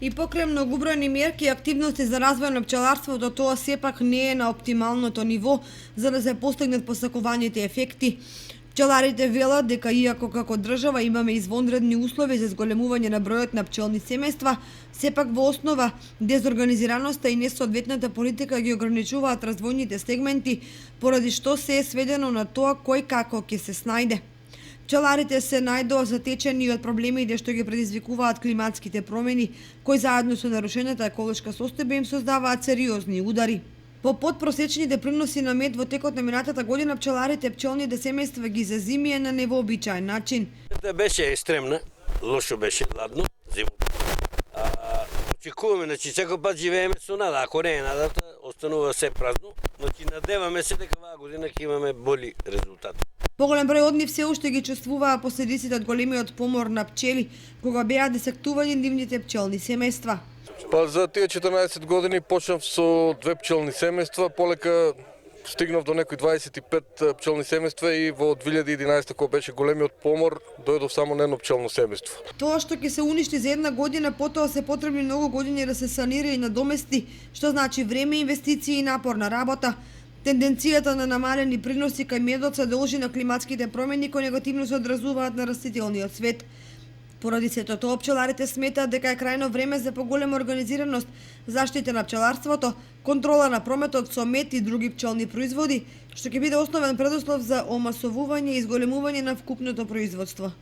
И покрај многобројни мерки и активности за развој на пчеларството, тоа сепак не е на оптималното ниво за да се постигнат посакуваните ефекти. Пчеларите велат дека иако како држава имаме извонредни услови за зголемување на бројот на пчелни семејства, сепак во основа дезорганизираноста и несоодветната политика ги ограничуваат развојните сегменти, поради што се е сведено на тоа кој како ќе се снајде. Пчеларите се најдоа затечени од проблемите што ги предизвикуваат климатските промени, кои заедно со нарушената еколошка состојба им создаваат сериозни удари. По подпросечните приноси на мед во текот на минатата година, пчеларите пчелните семејства ги зазимија на невообичаен начин. Беше екстремна, лошо беше, ладно, зимата. Очекуваме, секој пат живееме со нада, ако не е надата, останува се празно. Надеваме се дека оваа година ќе имаме боли резултати. Поголем број од нив се уште ги чувствуваа последиците од големиот помор на пчели, кога беа десектувани нивните пчелни семејства. За тие 14 години почнав со 2 пчелни семејства, полека стигнав до некои 25 пчелни семејства и во 2011 кога беше големиот помор, дојдов само на едно пчелно семејство. Тоа што ќе се уништи за една година, потоа се потребни многу години да се санира и надомести, што значи време, инвестиции и напорна работа. Тенденцијата на намалени приноси кај медот се должи на климатските промени кои негативно се одразуваат на растителниот свет. Поради сето тоа, пчеларите сметаат дека е крајно време за поголема организираност, заштита на пчеларството, контрола на прометот со мед и други пчелни производи, што ќе биде основен предуслов за омасовување и зголемување на вкупното производство.